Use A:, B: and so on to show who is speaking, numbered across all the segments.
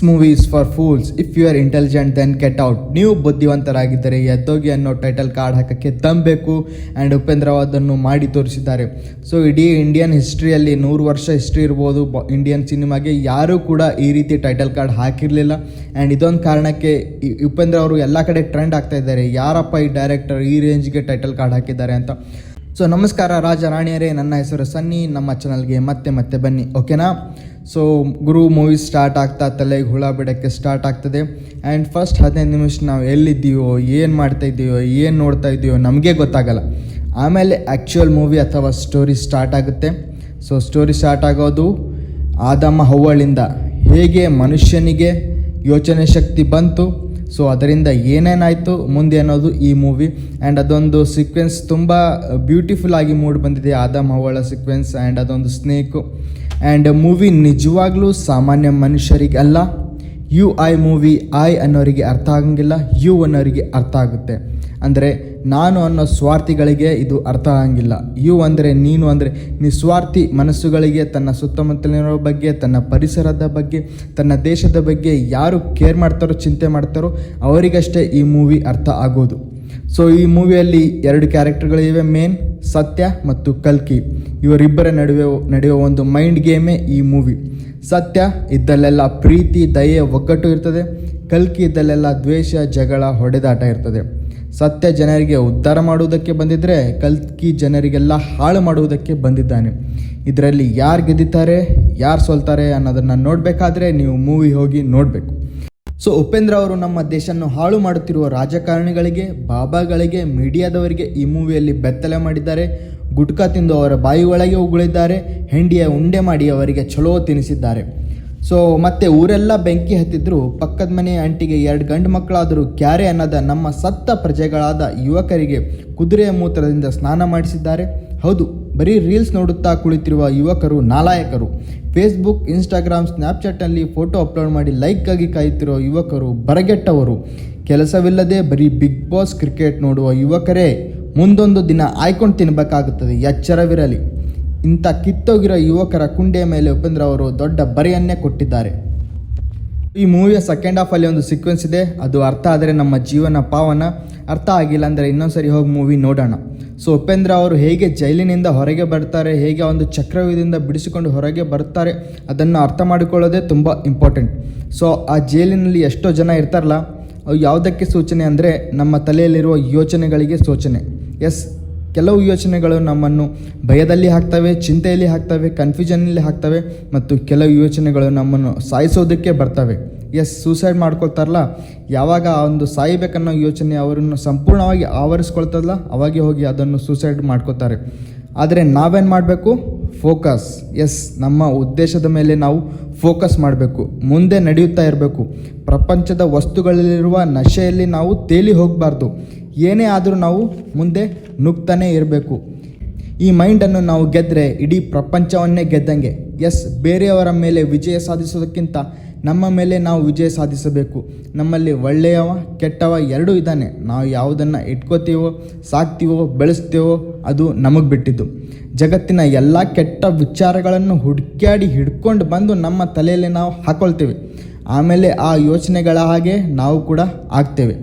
A: Movie is for fools. If you are intelligent then get out. ನೀವು ಬುದ್ಧಿವಂತರಾಗಿದ್ದರೆ ಎದ್ದೋಗಿ ಅನ್ನೋ title card ಹಾಕೋಕ್ಕೆ ಬೇಕು. ಆ್ಯಂಡ್ ಉಪೇಂದ್ರ ಅದನ್ನು ಮಾಡಿ ತೋರಿಸಿದ್ದಾರೆ. ಸೊ ಇಡೀ ಇಂಡಿಯನ್ ಹಿಸ್ಟ್ರಿಯಲ್ಲಿ 100 ವರ್ಷ ಹಿಸ್ಟ್ರಿ ಇರ್ಬೋದು ಇಂಡಿಯನ್ ಸಿನಿಮಾಗೆ, ಯಾರೂ ಕೂಡ ಈ ರೀತಿ ಟೈಟಲ್ ಕಾರ್ಡ್ ಹಾಕಿರಲಿಲ್ಲ. ಆ್ಯಂಡ್ ಇದೊಂದು ಕಾರಣಕ್ಕೆ ಉಪೇಂದ್ರ ಅವರು ಎಲ್ಲ ಕಡೆ ಟ್ರೆಂಡ್ ಆಗ್ತಾ ಇದ್ದಾರೆ, ಯಾರಪ್ಪ ಈ ಡೈರೆಕ್ಟರ್ ಈ ರೇಂಜ್ಗೆ ಟೈಟಲ್ ಕಾರ್ಡ್ ಹಾಕಿದ್ದಾರೆ ಅಂತ. ಸೊ ನಮಸ್ಕಾರ ರಾಜ ರಾಣಿಯರೇ, ನನ್ನ ಹೆಸರು ಸನ್ನಿ. ನಮ್ಮ ಚಾನಲ್ಗೆ ಮತ್ತೆ ಬನ್ನಿ, ಓಕೆನಾ? ಸೊ ಗುರು ಮೂವಿ ಸ್ಟಾರ್ಟ್ ಆಗ್ತಾ ತಲೆಗೆ ಹುಳ ಬಿಡೋಕ್ಕೆ ಸ್ಟಾರ್ಟ್ ಆಗ್ತದೆ. ಆ್ಯಂಡ್ ಫಸ್ಟ್ 15 ನಿಮಿಷ ನಾವು ಎಲ್ಲಿದ್ದೀವೋ, ಏನು ಮಾಡ್ತಾ ಇದ್ದೀವೋ, ಏನು ನೋಡ್ತಾ ಇದ್ದೀವೋ ನಮಗೆ ಗೊತ್ತಾಗಲ್ಲ. ಆಮೇಲೆ ಆ್ಯಕ್ಚುಯಲ್ ಮೂವಿ ಅಥವಾ ಸ್ಟೋರಿ ಸ್ಟಾರ್ಟ್ ಆಗುತ್ತೆ. ಸೊ ಸ್ಟೋರಿ ಸ್ಟಾರ್ಟ್ ಆಗೋದು ಆದಮ ಹವ್ವಳಿಂದ, ಹೇಗೆ ಮನುಷ್ಯನಿಗೆ ಯೋಚನೆ ಶಕ್ತಿ ಬಂತು, ಸೊ ಅದರಿಂದ ಏನೇನಾಯಿತು ಮುಂದೆ ಅನ್ನೋದು ಈ ಮೂವಿ. ಆ್ಯಂಡ್ ಅದೊಂದು ಸೀಕ್ವೆನ್ಸ್ ತುಂಬ ಬ್ಯೂಟಿಫುಲ್ ಆಗಿ ಮೂಡಿ ಬಂದಿದೆ, ಆದಮ್ ಹವ್ವಳ ಸೀಕ್ವೆನ್ಸ್. ಆ್ಯಂಡ್ ಅದೊಂದು ಸ್ನೇಕು. ಆ್ಯಂಡ್ ಮೂವಿ ನಿಜವಾಗ್ಲೂ ಸಾಮಾನ್ಯ ಮನುಷ್ಯರಿಗೆ ಅಲ್ಲ, ಐ ಮೂವಿ ಐ ಅನ್ನೋರಿಗೆ ಅರ್ಥ ಆಗಂಗಿಲ್ಲ, ಯು ಅನ್ನೋರಿಗೆ ಅರ್ಥ ಆಗುತ್ತೆ. ಅಂದರೆ ನಾನು ಅನ್ನೋ ಸ್ವಾರ್ಥಿಗಳಿಗೆ ಇದು ಅರ್ಥ ಆಗಂಗಿಲ್ಲ. ಯು ಅಂದರೆ ನೀನು, ಅಂದರೆ ನಿಸ್ವಾರ್ಥಿ ಮನಸ್ಸುಗಳಿಗೆ ತನ್ನ ಸುತ್ತಮುತ್ತಲಿನ ಬಗ್ಗೆ, ತನ್ನ ಪರಿಸರದ ಬಗ್ಗೆ, ತನ್ನ ದೇಶದ ಬಗ್ಗೆ ಯಾರು ಕೇರ್ ಮಾಡ್ತಾರೋ, ಚಿಂತೆ ಮಾಡ್ತಾರೋ ಅವರಿಗಷ್ಟೇ ಈ ಮೂವಿ ಅರ್ಥ ಆಗೋದು. ಸೊ ಈ ಮೂವಿಯಲ್ಲಿ 2 ಕ್ಯಾರೆಕ್ಟರ್ಗಳಿವೆ, ಮೇನ್ ಸತ್ಯ ಮತ್ತು ಕಲ್ಕಿ. ಇವರಿಬ್ಬರ ನಡುವೆ ನಡೆಯುವ ಒಂದು ಮೈಂಡ್ ಗೇಮೇ ಈ ಮೂವಿ. ಸತ್ಯ ಇದ್ದಲ್ಲೆಲ್ಲ ಪ್ರೀತಿ, ದಯೆ, ಒಗ್ಗಟ್ಟು ಇರ್ತದೆ. ಕಲ್ಕಿ ಇದ್ದಲ್ಲೆಲ್ಲ ದ್ವೇಷ, ಜಗಳ, ಹೊಡೆದಾಟ ಇರ್ತದೆ. ಸತ್ಯ ಜನರಿಗೆ ಉದ್ಧಾರ ಮಾಡುವುದಕ್ಕೆ ಬಂದಿದ್ದರೆ, ಕಲ್ಕಿ ಜನರಿಗೆಲ್ಲ ಹಾಳು ಮಾಡುವುದಕ್ಕೆ ಬಂದಿದ್ದಾನೆ. ಇದರಲ್ಲಿ ಯಾರು ಗೆದ್ದಿದ್ದಾರೆ, ಯಾರು ಸೋಲ್ತಾರೆ ಅನ್ನೋದನ್ನು ನೋಡಬೇಕಾದ್ರೆ ನೀವು ಮೂವಿ ಹೋಗಿ ನೋಡಬೇಕು. ಸೊ ಉಪೇಂದ್ರ ಅವರು ನಮ್ಮ ದೇಶವನ್ನು ಹಾಳು ಮಾಡುತ್ತಿರುವ ರಾಜಕಾರಣಿಗಳಿಗೆ, ಬಾಬಾಗಳಿಗೆ, ಮೀಡಿಯಾದವರಿಗೆ ಈ ಮೂವಿಯಲ್ಲಿ ಬೆತ್ತಲೆ ಮಾಡಿದ್ದಾರೆ. ಗುಟ್ಕಾ ತಿಂದು ಅವರ ಬಾಯಿ ಒಳಗೆ ಉಗುಳಿದ್ದಾರೆ. ಹೆಂಡಿಯ ಉಂಡೆ ಮಾಡಿ ಅವರಿಗೆ ಚಲೋ ತಿನ್ನಿಸಿದ್ದಾರೆ. ಸೊ ಮತ್ತೆ ಊರೆಲ್ಲ ಬೆಂಕಿ ಹತ್ತಿದ್ರು, ಪಕ್ಕದ ಮನೆ ಆಂಟಿಗೆ 2 ಗಂಡು ಮಕ್ಕಳಾದರೂ ಕ್ಯಾರೆ ಅನ್ನದ ನಮ್ಮ ಸತ್ತ ಪ್ರಜೆಗಳಾದ ಯುವಕರಿಗೆ ಕುದುರೆಯ ಮೂತ್ರದಿಂದ ಸ್ನಾನ ಮಾಡಿಸಿದ್ದಾರೆ. ಹೌದು, ಬರೀ ರೀಲ್ಸ್ ನೋಡುತ್ತಾ ಕುಳಿತಿರುವ ಯುವಕರು ನಾಲಾಯಕರು. ಫೇಸ್ಬುಕ್, ಇನ್ಸ್ಟಾಗ್ರಾಮ್, ಸ್ನ್ಯಾಪ್ಚಾಟ್ನಲ್ಲಿ ಫೋಟೋ ಅಪ್ಲೋಡ್ ಮಾಡಿ ಲೈಕ್ಗಾಗಿ ಕಾಯುತ್ತಿರುವ ಯುವಕರು ಬರಗೆಟ್ಟವರು. ಕೆಲಸವಿಲ್ಲದೆ ಬರೀ ಬಿಗ್ ಬಾಸ್ ಕ್ರಿಕೆಟ್ ನೋಡುವ ಯುವಕರೇ ಮುಂದೊಂದು ದಿನ ಆಯ್ಕೊಂಡು ತಿನ್ನಬೇಕಾಗುತ್ತದೆ, ಎಚ್ಚರವಿರಲಿ. ಇಂಥ ಕಿತ್ತೋಗಿರೋ ಯುವಕರ ಕುಂಡೆಯ ಮೇಲೆ ಉಪೇಂದ್ರ ಅವರು ದೊಡ್ಡ ಬರೆಯನ್ನೇ ಕೊಟ್ಟಿದ್ದಾರೆ. ಈ ಮೂವಿಯ ಸೆಕೆಂಡ್ ಹಾಫಲ್ಲಿ ಒಂದು ಸೀಕ್ವೆನ್ಸ್ ಇದೆ, ಅದು ಅರ್ಥ ಆದರೆ ನಮ್ಮ ಜೀವನ ಪಾವನ, ಅರ್ಥ ಆಗಿಲ್ಲ ಅಂದರೆ ಇನ್ನೊಂದ್ಸರಿ ಹೋಗಿ ಮೂವಿ ನೋಡೋಣ. ಸೊ ಉಪೇಂದ್ರ ಅವರು ಹೇಗೆ ಜೈಲಿನಿಂದ ಹೊರಗೆ ಬರ್ತಾರೆ, ಹೇಗೆ ಒಂದು ಚಕ್ರವ್ಯೂಹದಿಂದ ಬಿಡಿಸಿಕೊಂಡು ಹೊರಗೆ ಬರ್ತಾರೆ, ಅದನ್ನು ಅರ್ಥ ಮಾಡಿಕೊಳ್ಳೋದೇ ತುಂಬ ಇಂಪಾರ್ಟೆಂಟ್. ಸೊ ಆ ಜೈಲಿನಲ್ಲಿ ಎಷ್ಟೋ ಜನ ಇರ್ತಾರಲ್ಲ, ಅವು ಯಾವುದಕ್ಕೆ ಸೂಚನೆ ಅಂದರೆ ನಮ್ಮ ತಲೆಯಲ್ಲಿರುವ ಯೋಚನೆಗಳಿಗೆ ಸೂಚನೆ. ಎಸ್, ಕೆಲವು ಯೋಚನೆಗಳು ನಮ್ಮನ್ನು ಭಯದಲ್ಲಿ ಹಾಕ್ತವೆ, ಚಿಂತೆಯಲ್ಲಿ ಹಾಕ್ತವೆ, ಕನ್ಫ್ಯೂಷನ್ನಲ್ಲಿ ಹಾಕ್ತವೆ, ಮತ್ತು ಕೆಲವು ಯೋಚನೆಗಳು ನಮ್ಮನ್ನು ಸಾಯಿಸೋದಕ್ಕೆ ಬರ್ತವೆ. ಎಸ್, ಸೂಸೈಡ್ ಮಾಡ್ಕೊಳ್ತಾರಲ್ಲ, ಯಾವಾಗ ಆ ಒಂದು ಸಾಯಬೇಕನ್ನೋ ಯೋಚನೆ ಅವರನ್ನು ಸಂಪೂರ್ಣವಾಗಿ ಆವರಿಸ್ಕೊಳ್ತದಲ್ಲ, ಅವಾಗೆ ಹೋಗಿ ಅದನ್ನು ಸೂಸೈಡ್ ಮಾಡ್ಕೋತಾರೆ. ಆದರೆ ನಾವೇನು ಮಾಡಬೇಕು? ಫೋಕಸ್. ಎಸ್, ನಮ್ಮ ಉದ್ದೇಶದ ಮೇಲೆ ನಾವು ಫೋಕಸ್ ಮಾಡಬೇಕು, ಮುಂದೆ ನಡೆಯುತ್ತಾ ಇರಬೇಕು. ಪ್ರಪಂಚದ ವಸ್ತುಗಳಲ್ಲಿರುವ ನಶೆಯಲ್ಲಿ ನಾವು ತೇಲಿ ಹೋಗಬಾರ್ದು. ಏನೇ ಆದರೂ ನಾವು ಮುಂದೆ ನುಗ್ತಾನೇ ಇರಬೇಕು. ಈ ಮೈಂಡನ್ನು ನಾವು ಗೆದ್ದರೆ ಇಡೀ ಪ್ರಪಂಚವನ್ನೇ ಗೆದ್ದಂಗೆ. ಎಸ್, ಬೇರೆಯವರ ಮೇಲೆ ವಿಜಯ ಸಾಧಿಸೋದಕ್ಕಿಂತ ನಮ್ಮ ಮೇಲೆ ನಾವು ವಿಜಯ ಸಾಧಿಸಬೇಕು. ನಮ್ಮಲ್ಲಿ ಒಳ್ಳೆಯವ ಕೆಟ್ಟವ ಎರಡೂ ಇದ್ದಾನೆ. ನಾವು ಯಾವುದನ್ನು ಇಟ್ಕೋತೀವೋ, ಸಾಕ್ತೀವೋ, ಬೆಳೆಸ್ತೀವೋ ಅದು ನಮಗೆ ಬಿಟ್ಟಿದ್ದು. ಜಗತ್ತಿನ ಎಲ್ಲ ಕೆಟ್ಟ ವಿಚಾರಗಳನ್ನು ಹುಡುಕ್ಯಾಡಿ ಹಿಡ್ಕೊಂಡು ಬಂದು ನಮ್ಮ ತಲೆಯಲ್ಲಿ ನಾವು ಹಾಕೊಳ್ತೇವೆ. ಆಮೇಲೆ ಆ ಯೋಚನೆಗಳ ಹಾಗೆ ನಾವು ಕೂಡ ಆಗ್ತೇವೆ.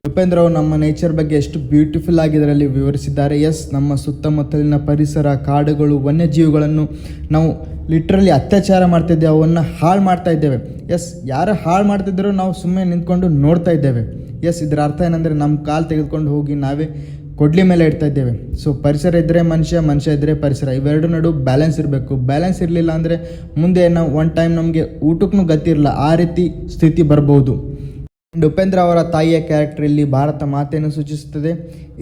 A: ಉಪೇಂದ್ರ ಅವರು ನಮ್ಮ ನೇಚರ್ ಬಗ್ಗೆ ಎಷ್ಟು ಬ್ಯೂಟಿಫುಲ್ ಆಗಿ ಇದರಲ್ಲಿ ವಿವರಿಸಿದ್ದಾರೆ. ಎಸ್, ನಮ್ಮ ಸುತ್ತಮುತ್ತಲಿನ ಪರಿಸರ, ಕಾಡುಗಳು, ವನ್ಯಜೀವಿಗಳನ್ನು ನಾವು ಲಿಟ್ರಲಿ ಅತ್ಯಾಚಾರ ಮಾಡ್ತಾಯಿದ್ದೇವೆ, ಅವನ್ನು ಹಾಳು ಮಾಡ್ತಾ ಇದ್ದೇವೆ. ಎಸ್, ಯಾರು ಹಾಳು ಮಾಡ್ತಿದ್ದಾರೋ ನಾವು ಸುಮ್ಮನೆ ನಿಂತ್ಕೊಂಡು ನೋಡ್ತಾ ಇದ್ದೇವೆ. ಎಸ್, ಇದರ ಅರ್ಥ ಏನಂದರೆ ನಮ್ಮ ಕಾಲು ತೆಗೆದುಕೊಂಡು ಹೋಗಿ ನಾವೇ ಕೊಡ್ಲಿ ಮೇಲೆ ಇಡ್ತಾ ಇದ್ದೇವೆ. ಸೊ ಪರಿಸರ ಇದ್ದರೆ ಮನುಷ್ಯ, ಮನುಷ್ಯ ಇದ್ದರೆ ಪರಿಸರ, ಇವೆರಡು ನಡು ಬ್ಯಾಲೆನ್ಸ್ ಇರಬೇಕು. ಬ್ಯಾಲೆನ್ಸ್ ಇರಲಿಲ್ಲ ಅಂದರೆ ಮುಂದೆ ನಾವು ಒಂದು ಟೈಮ್ ನಮಗೆ ಊಟಕ್ಕೂ ಗತಿ ಇರಲ್ಲ, ಆ ರೀತಿ ಸ್ಥಿತಿ ಬರ್ಬೋದು. ಉಪೇಂದ್ರ ಅವರ ತಾಯಿಯ ಕ್ಯಾರೆಕ್ಟರ್ ಇಲ್ಲಿ ಭಾರತ ಮಾತೆಯನ್ನು ಸೂಚಿಸುತ್ತದೆ.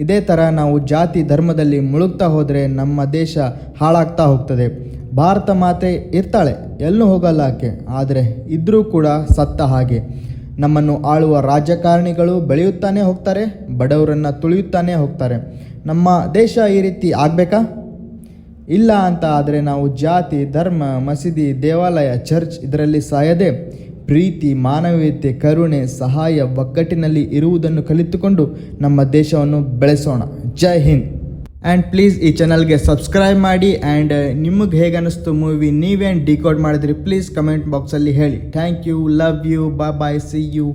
A: ಇದೇ ಥರ ನಾವು ಜಾತಿ ಧರ್ಮದಲ್ಲಿ ಮುಳುಗ್ತಾ ಹೋದರೆ ನಮ್ಮ ದೇಶ ಹಾಳಾಗ್ತಾ ಹೋಗ್ತದೆ. ಭಾರತ ಮಾತೆ ಇರ್ತಾಳೆ, ಎಲ್ಲೂ ಹೋಗಲ್ಲ ಆಕೆ, ಆದರೆ ಇದ್ದರೂ ಕೂಡ ಸತ್ತ ಹಾಗೆ. ನಮ್ಮನ್ನು ಆಳುವ ರಾಜಕಾರಣಿಗಳು ಬೆಳೆಯುತ್ತಾನೇ ಹೋಗ್ತಾರೆ, ಬಡವರನ್ನು ತುಳಿಯುತ್ತಾನೇ ಹೋಗ್ತಾರೆ. ನಮ್ಮ ದೇಶ ಈ ರೀತಿ ಆಗಬೇಕಾ? ಇಲ್ಲ ಅಂತ ಆದರೆ ನಾವು ಜಾತಿ, ಧರ್ಮ, ಮಸೀದಿ, ದೇವಾಲಯ, ಚರ್ಚ್ ಇದರಲ್ಲಿ ಸಾಯದೆ ಪ್ರೀತಿ, ಮಾನವೀಯತೆ, ಕರುಣೆ, ಸಹಾಯ, ಒಗ್ಗಟ್ಟಿನಲ್ಲಿ ಇರುವುದನ್ನು ಕಲಿತುಕೊಂಡು ನಮ್ಮ ದೇಶವನ್ನು ಬೆಳೆಸೋಣ. ಜೈ ಹಿಂದ್. ಆ್ಯಂಡ್ ಪ್ಲೀಸ್ ಈ ಚಾನಲ್ಗೆ ಸಬ್ಸ್ಕ್ರೈಬ್ ಮಾಡಿ ಆ್ಯಂಡ್ ನಿಮಗೆ ಹೇಗೆ ಅನ್ನಿಸ್ತು ಮೂವಿ, ನೀವೇನು ಡಿಕೋಡ್ ಮಾಡಿದ್ರಿ ಪ್ಲೀಸ್ ಕಮೆಂಟ್ ಬಾಕ್ಸಲ್ಲಿ ಹೇಳಿ. Thank you, love you, bye, see you.